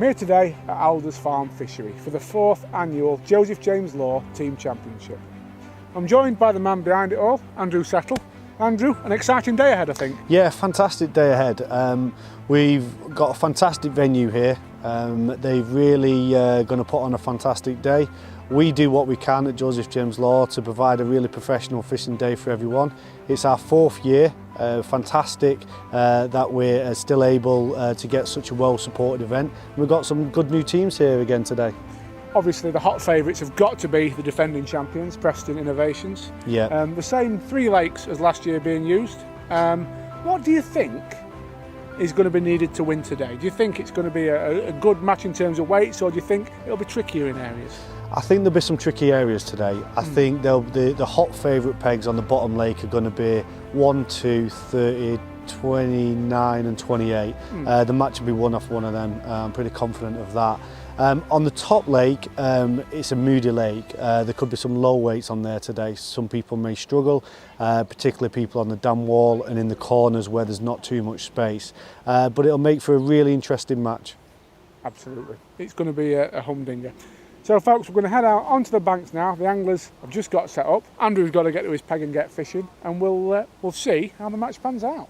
I'm here today at Alders Farm Fishery for the 4th annual Joseph James Law Team Championship. I'm joined by the man behind it all, Andrew Settle. Andrew, an exciting day ahead, I think. Yeah, fantastic day ahead. We've got a fantastic venue here. They've really going to put on a fantastic day. We do what we can at Joseph James Law to provide a really professional fishing day for everyone. It's our 4th year. Fantastic that we're still able to get such a well-supported event. We've got some good new teams here again today. Obviously the hot favourites have got to be the defending champions, Preston Innovations. Yeah. The same 3 lakes as last year being used. What do you think is going to be needed to win today? Do you think it's going to be a good match in terms of weights, or do you think it'll be trickier in areas? I think there'll be some tricky areas today. I think the hot favourite pegs on the bottom lake are going to be 1, 2, 30, 29 and 28. The match will be won off one of them. I'm pretty confident of that. On the top lake, it's a moody lake. There could be some low weights on there today. Some people may struggle, particularly people on the dam wall and in the corners where there's not too much space. But it'll make for a really interesting match. Absolutely. It's going to be a humdinger. So folks, we're going to head out onto the banks now. The anglers have just got set up. Andrew's got to get to his peg and get fishing, and we'll see how the match pans out.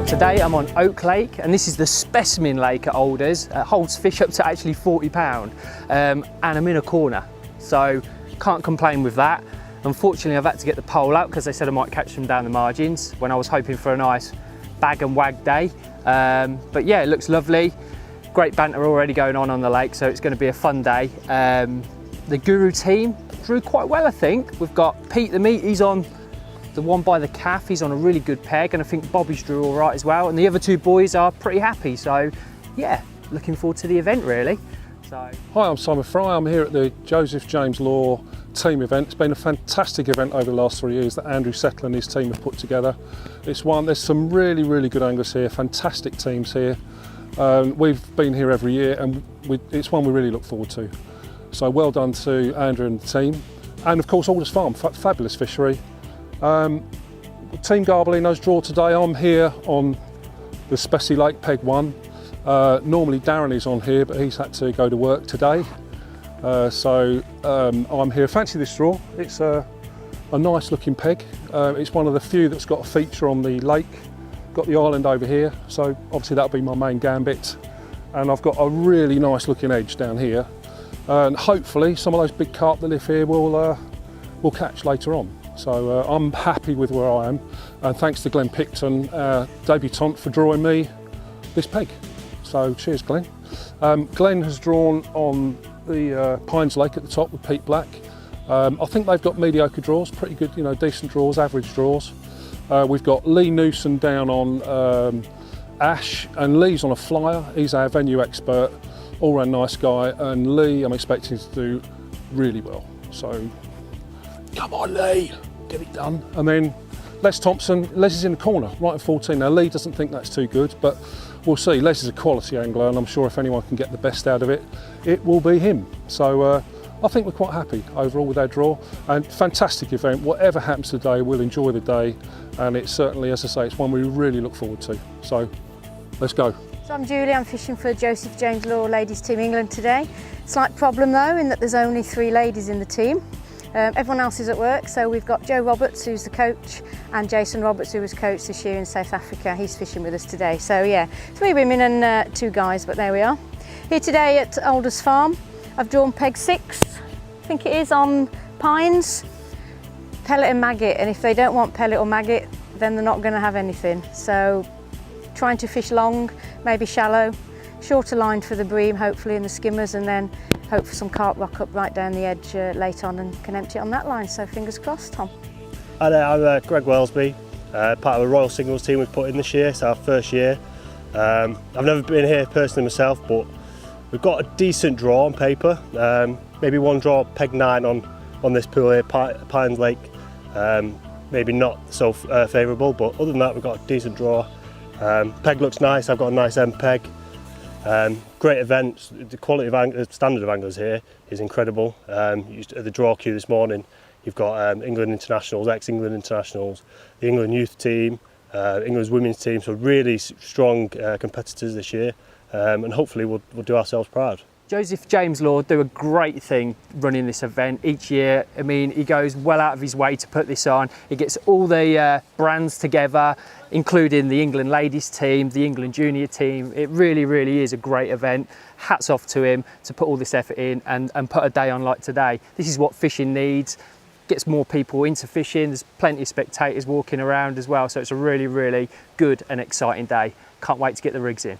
Today I'm on Oak Lake, and this is the specimen lake at Alders. It holds fish up to actually 40 pounds, and I'm in a corner, so can't complain with that. Unfortunately I've had to get the pole out because they said I might catch them down the margins when I was hoping for a nice bag and wag day. But yeah, it looks lovely. Great banter already going on the lake, so it's going to be a fun day. The Guru team drew quite well, I think. We've got Pete the Meat, he's on the one by the calf, he's on a really good peg, and I think Bobby's drew all right as well, and the other 2 boys are pretty happy, so yeah, looking forward to the event really. So. Hi, I'm Simon Fry. I'm here at the Joseph James Law team event. It's been a fantastic event over the last 3 years that Andrew Settle and his team have put together. There's some really good anglers here, fantastic teams here. We've been here every year, and it's one we really look forward to. So well done to Andrew and the team, and of course Alders Farm, fabulous fishery. Team Garbarino's draw today. I'm here on the Spessy Lake Peg 1. Normally Darren is on here, but he's had to go to work today. So I'm here. Fancy this draw. It's a nice looking peg. It's one of the few that's got a feature on the lake. Got the island over here, so obviously that'll be my main gambit. And I've got a really nice looking edge down here. And hopefully some of those big carp that live here will catch later on. So I'm happy with where I am, and thanks to Glenn Picton, debutant, for drawing me this peg. So cheers, Glenn. Glenn has drawn on the Pines Lake at the top with Pete Black. I think they've got mediocre draws, pretty good, decent draws, average draws. We've got Lee Newson down on Ash, and Lee's on a flyer. He's our venue expert, all-round nice guy, and Lee I'm expecting to do really well. So come on, Lee, get it done. And then Les Thompson, Les is in the corner, right at 14. Now Lee doesn't think that's too good, but we'll see. Les is a quality angler, and I'm sure if anyone can get the best out of it, it will be him. So I think we're quite happy overall with our draw, and fantastic event. Whatever happens today, we'll enjoy the day, and it's certainly, as I say, it's one we really look forward to. So let's go. So I'm Julie, I'm fishing for Joseph James Law Ladies Team England today. Slight problem though, in that there's only 3 ladies in the team. Everyone else is at work, so we've got Joe Roberts, who's the coach, and Jason Roberts, who was coach this year in South Africa. He's fishing with us today. So yeah, 3 women and 2 guys, but there we are. Here today at Alders Farm. I've drawn peg 6, I think it is, on pines, pellet and maggot, and if they don't want pellet or maggot, then they're not going to have anything. So trying to fish long, maybe shallow, shorter line for the bream, hopefully, and the skimmers, and then hope for some carp rock up right down the edge late on and can empty it on that line. So fingers crossed, Tom. Hi there, I'm Greg Wellesby, part of the Royal Singles team we've put in this year. It's our first year. I've never been here personally myself, but we've got a decent draw on paper. Maybe one draw peg 9 on this pool here, Pines Lake. Maybe not so favourable, but other than that we've got a decent draw. Peg looks nice, I've got a nice end peg. Great events, the quality of standard of anglers here is incredible. At the draw queue this morning, you've got England internationals, ex-England internationals, the England youth team, England's women's team, so really strong competitors this year, and hopefully we'll do ourselves proud. Joseph James Lord do a great thing running this event each year. I mean, he goes well out of his way to put this on. He gets all the brands together, including the England ladies team, the England junior team. It really, really is a great event. Hats off to him to put all this effort in and put a day on like today. This is what fishing needs. Gets more people into fishing. There's plenty of spectators walking around as well. So it's a really, really good and exciting day. Can't wait to get the rigs in.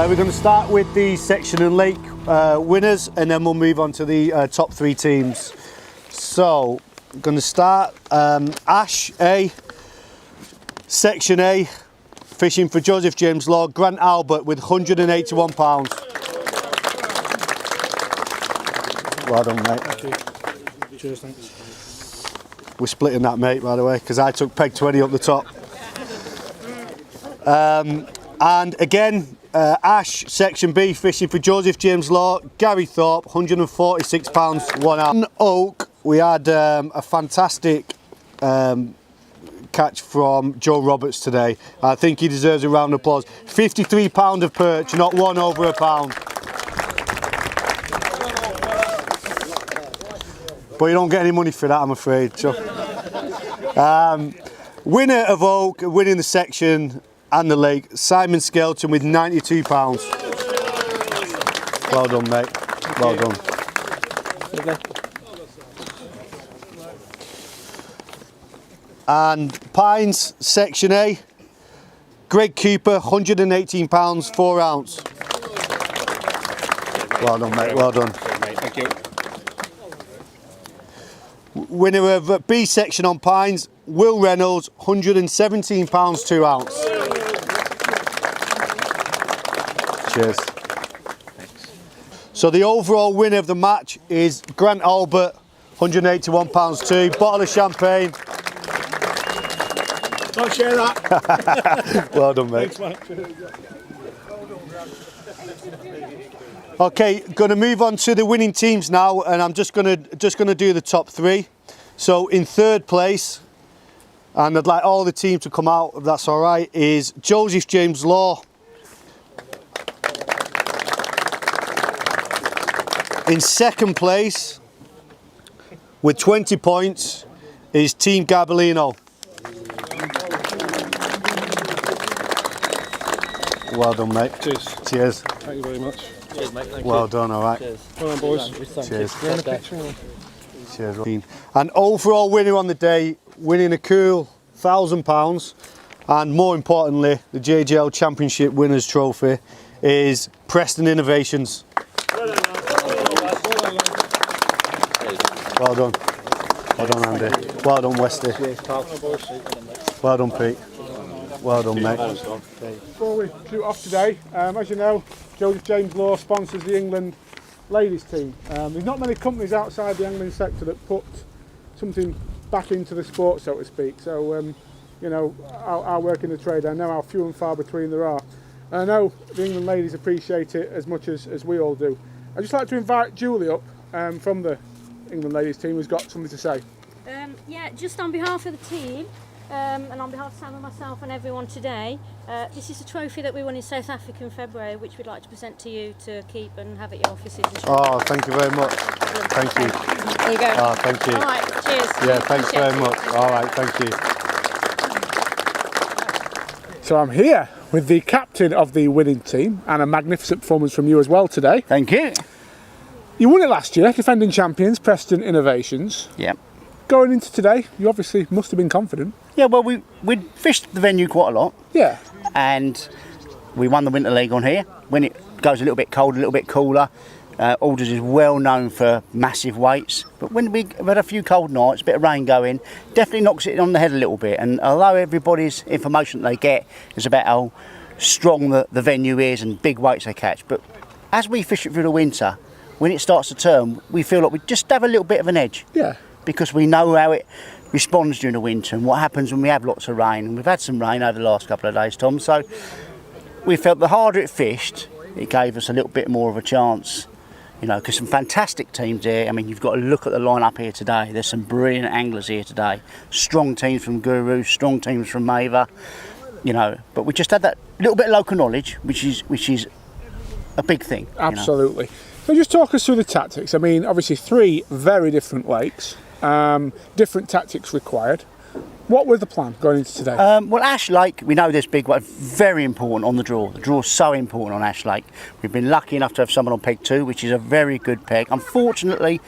We're going to start with the section and lake winners, and then we'll move on to the top 3 teams. So, I'm going to start Ash A, section A, fishing for Joseph James Law, Grant Albert with £181. Well done, mate. Thank you. Cheers, thanks. We're splitting that, mate, by the way, because I took peg 20 up the top. And again, Ash, section B, fishing for Joseph James Law, Gary Thorpe, £146, 1 out. On Oak, we had a fantastic catch from Joe Roberts today. I think he deserves a round of applause. £53 of perch, not one over a pound. But you don't get any money for that, I'm afraid. So, winner of Oak, winning the section and the lake, Simon Skelton with £92. Well done, mate. Well done. And Pines, section A, Greg Cooper, £118, 4 ounce. Well done, mate. Well done. Thank you. Winner of B section on Pines, Will Reynolds, £117, 2 ounce. Cheers. Thanks. So the overall winner of the match is Grant Albert, £181, 2. Bottle of champagne. Don't share that. Well done, mate. Thanks, mate. Okay, going to move on to the winning teams now, and I'm just going to do the top 3. So in 3rd place, and I'd like all the teams to come out, if that's all right, is Joseph James Law. In 2nd place, with 20 points, is Team Gabellino. Well done, mate. Cheers. Cheers. Thank you very much. Cheers, mate. Thank Well done, all right. Well done, boys. Cheers. Cheers. And overall winner on the day, winning a cool £1,000, and more importantly, the JGL Championship Winners' Trophy, is Preston Innovations. Well done. Well done, Andy. Well done, Westy. Well done, Pete. Well done, mate. Before we shoot off today, as you know, Joseph James Law sponsors the England ladies team. There's not many companies outside the angling sector that put something back into the sport, so to speak. So, you know, I work in the trade. I know how few and far between there are. And I know the England ladies appreciate it as much as we all do. I'd just like to invite Julie up from the England ladies team, who's got something to say. Yeah, just on behalf of the team, and on behalf of Sam and myself and everyone today, this is a trophy that we won in South Africa in February, which we'd like to present to you to keep and have at your offices. Oh, thank you very much. Thank you. There you go. Oh, thank you. All right, cheers. Yeah, thanks very much. All right, thank you. So I'm here with the captain of the winning team, and a magnificent performance from you as well today. Thank you. You won it last year, defending champions, Preston Innovations. Yeah. Going into today, you obviously must have been confident. Yeah, well, we fished the venue quite a lot, Yeah. and we won the Winter League on here. When it goes a little bit cold, a little bit cooler, Alders is well known for massive weights. But when we've had a few cold nights, a bit of rain going, definitely knocks it on the head a little bit. And although everybody's information they get is about how strong the venue is and big weights they catch, but as we fish it through the winter, when it starts to turn, we feel like we just have a little bit of an edge. Yeah. Because we know how it responds during the winter and what happens when we have lots of rain. And we've had some rain over the last couple of days, Tom, so we felt the harder it fished, it gave us a little bit more of a chance, you know, because some fantastic teams here. I mean, you've got to look at the lineup here today. There's some brilliant anglers here today. Strong teams from Guru, strong teams from Maver, you know, but we just had that little bit of local knowledge, which is a big thing. Absolutely. So just talk us through the tactics. I mean, obviously 3 very different lakes, different tactics required. What was the plan going into today? Well, Ash Lake, we know this big one, very important on the draw. The draw's so important on Ash Lake. We've been lucky enough to have someone on peg 2, which is a very good peg. Unfortunately,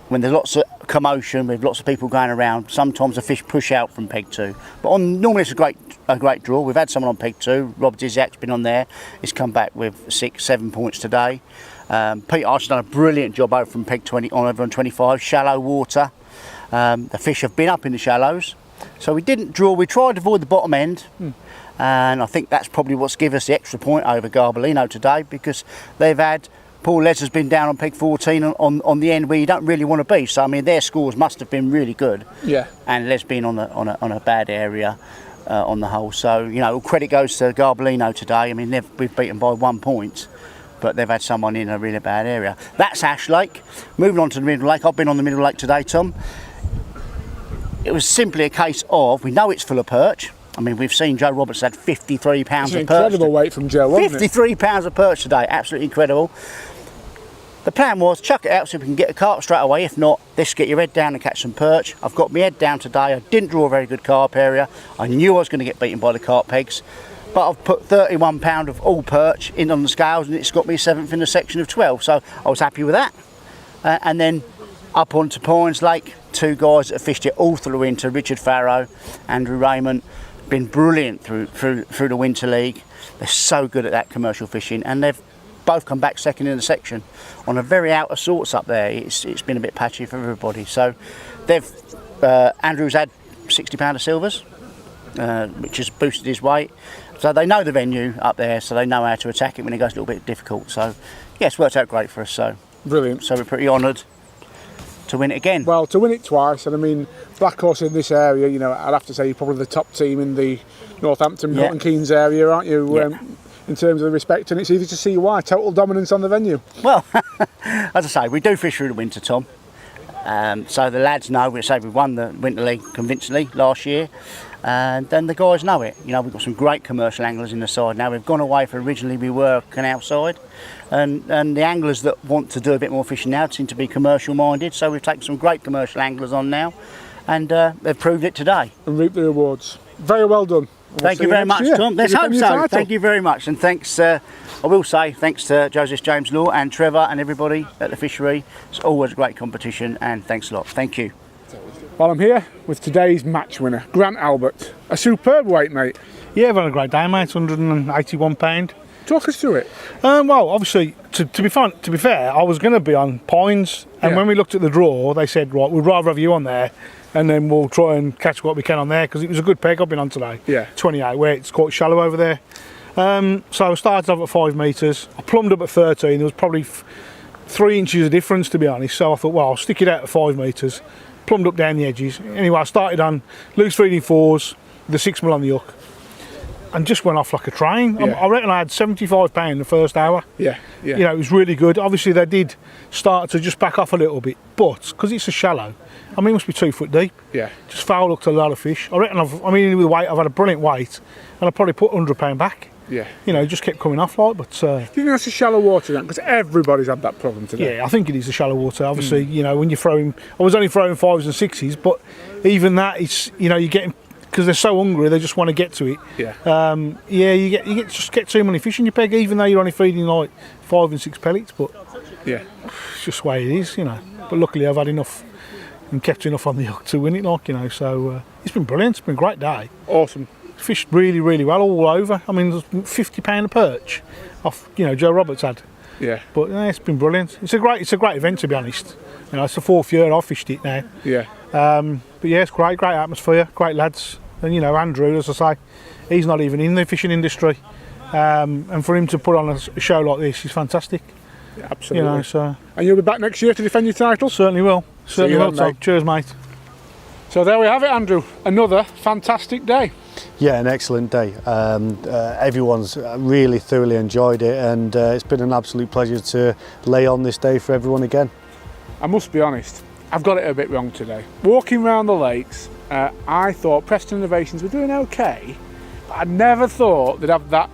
when there's lots of commotion with lots of people going around, sometimes the fish push out from peg 2. But normally it's a great draw. We've had someone on peg 2. Rob Dizak's been on there. He's come back with 6, 7 points today. Pete Archer's done a brilliant job over from peg 20 on over on 25, shallow water. The fish have been up in the shallows. So we didn't draw, we tried to avoid the bottom end. And I think that's probably what's given us the extra point over Garbolino today, because they've had, Paul Les has been down on peg 14 on the end where you don't really want to be. So I mean, their scores must have been really good. Yeah. And Les been on a bad area on the whole. So you know, all credit goes to Garbolino today. I mean, we've beaten by 1 point, but they've had someone in a really bad area. That's Ash Lake. Moving on to the Middle Lake. I've been on the Middle Lake today, Tom. It was simply a case of, we know it's full of perch. I mean, we've seen Joe Roberts had 53 pounds of perch. It's an incredible weight from Joe, wasn't it? 53 pounds of perch today, absolutely incredible. The plan was chuck it out so we can get a carp straight away. If not, let's get your head down and catch some perch. I've got my head down today. I didn't draw a very good carp area. I knew I was going to get beaten by the carp pegs, but I've put 31 pound of all perch in on the scales, and it's got me 7th in the section of 12. So I was happy with that. And then up onto Pines Lake, 2 guys that have fished it all through the winter, Richard Farrow, Andrew Raymond, been brilliant through the Winter League. They're so good at that commercial fishing, and they've both come back 2nd in the section on a very out of sorts up there. It's been a bit patchy for everybody. So they've Andrew's had 60 pound of silvers, which has boosted his weight. So they know the venue up there, so they know how to attack it when it goes a little bit difficult. So yeah, it's worked out great for us. So Brilliant. So we're pretty honoured to win it again. Well, to win it twice, and I mean, Black Horse in this area, you know, I'd have to say you're probably the top team in the Northampton, Milton Keynes area, aren't you? Yeah. In terms of the respect, and it's easy to see why. Total dominance on the venue. Well, as I say, we do fish through the winter, Tom. So the lads know, we won the Winter League convincingly last year, and then the guys know it. You know, we've got some great commercial anglers in the side now. We've gone away from originally we were canal side, and the anglers that want to do a bit more fishing now seem to be commercial minded. So we've taken some great commercial anglers on now, and they've proved it today. And reap the rewards. Very well done. Thank you very much, Tom. Let's hope so. Thank you very much, and thanks. I will say thanks to Joseph James Law and Trevor and everybody at the fishery. It's always a great competition, and thanks a lot. Thank you. Well, I'm here with today's match winner, Grant Albert. A superb weight, mate. Yeah, I've had a great day, mate. 181 pound. Talk us through it. Well, obviously, to be fair, I was going to be on Pines, and when we looked at the draw, they said, right, we'd rather have you on there, and then we'll try and catch what we can on there, because it was a good peg I've been on today. Yeah. 28, where it's quite shallow over there. So I started off at 5 metres. I plumbed up at 13. There was probably 3 inches of difference, to be honest. So I thought, well, I'll stick it out at 5 metres. Plumbed up down the edges. Anyway, I started on loose feeding 4s, the 6mm on the hook, and just went off like a train. Yeah. I reckon I had 75 pound the first hour. Yeah. You know, it was really good. Obviously, they did start to just back off a little bit, but because it's a shallow, I mean, it must be 2 foot deep. Yeah. Just foul hooked a lot of fish. I reckon with the weight, I've had a brilliant weight, and I probably put £100 back. Yeah. You know, it just kept coming off like, but. Do you think that's a shallow water then? Because everybody's had that problem today. Yeah, I think it is the shallow water. Obviously, you know, when you're throwing, I was only throwing 5s and 6s, but even that, it's, you know, you're getting, because they're so hungry, they just want to get to it. Yeah. You just get too many fish in your peg, even though you're only feeding like 5 and 6 pellets. But Yeah. it's just the way it is, you know. But luckily, I've had enough and kept enough on the hook to win it, like, you know. So it's been brilliant. It's been a great day. Awesome. Fished really, really well all over. I mean, there's £50 a perch off, you know, Joe Roberts had. Yeah. But it's been brilliant. It's a great event, to be honest. You know, it's the 4th year I've fished it now. Yeah. But yeah, it's great atmosphere, great lads. And you know, Andrew, as I say, he's not even in the fishing industry. And for him to put on a show like this is fantastic. Yeah, absolutely. You know, so. And you'll be back next year to defend your title? Certainly will. Certainly will. Then, mate. Cheers, mate. So there we have it, Andrew. Another fantastic day. Yeah, an excellent day. Everyone's really thoroughly enjoyed it, and it's been an absolute pleasure to lay on this day for everyone again. I must be honest, I've got it a bit wrong today. Walking around the lakes, I thought Preston Innovations were doing okay, but I never thought they'd have that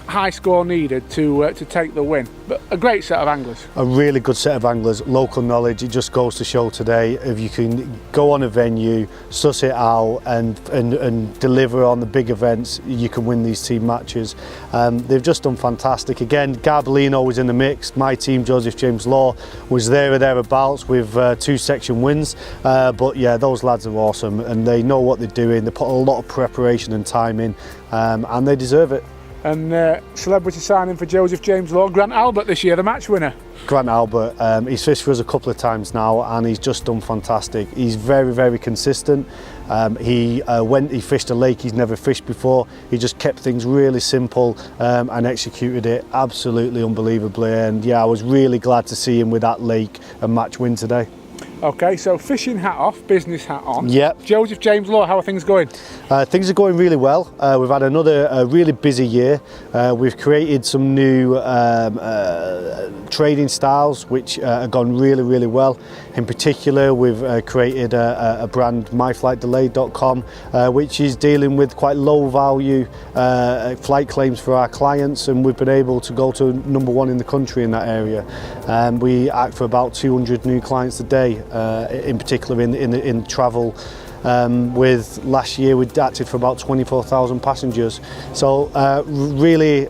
high score needed to take the win. But a great set of anglers. A really good set of anglers, local knowledge. It just goes to show today, if you can go on a venue, suss it out and deliver on the big events, you can win these team matches. They've just done fantastic. Again, Garbolino was in the mix. My team, Joseph James Law, was there or thereabouts with 2 section wins. But yeah, those lads are awesome and they know what they're doing. They put a lot of preparation and time in and they deserve it. And celebrity signing for Joseph James Law, Grant Albert this year, the match winner. Grant Albert, he's fished for us a couple of times now and he's just done fantastic. He's very, very consistent. He fished a lake he's never fished before. He just kept things really simple and executed it absolutely unbelievably. And yeah, I was really glad to see him with that lake and match win today. Okay, so fishing hat off, business hat on. Yep. Joseph James Law, how are things going? Things are going really well. We've had another really busy year. We've created some new trading styles which have gone really, really well. In particular, we've created a brand, myflightdelayed.com, which is dealing with quite low value flight claims for our clients, and we've been able to go to #1 in the country in that area. We act for about 200 new clients a day, in particular in travel. With last year we acted for about 24,000 passengers, so really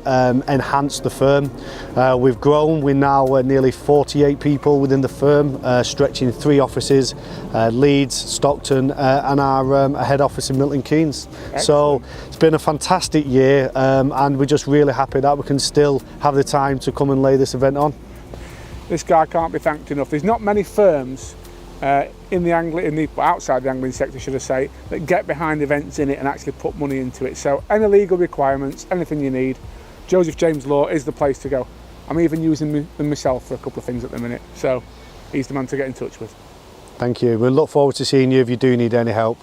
enhanced the firm. We've grown, we're now nearly 48 people within the firm, stretching 3 offices, Leeds, Stockton and our head office in Milton Keynes. Excellent. So it's been a fantastic year and we're just really happy that we can still have the time to come and lay this event on. This guy can't be thanked enough. There's not many firms outside the angling sector, should I say, that get behind events in it and actually put money into it. So any legal requirements, anything you need, Joseph James Law is the place to go. I'm even using them myself for a couple of things at the minute, so he's the man to get in touch with. Thank you. We'll look forward to seeing you if you do need any help.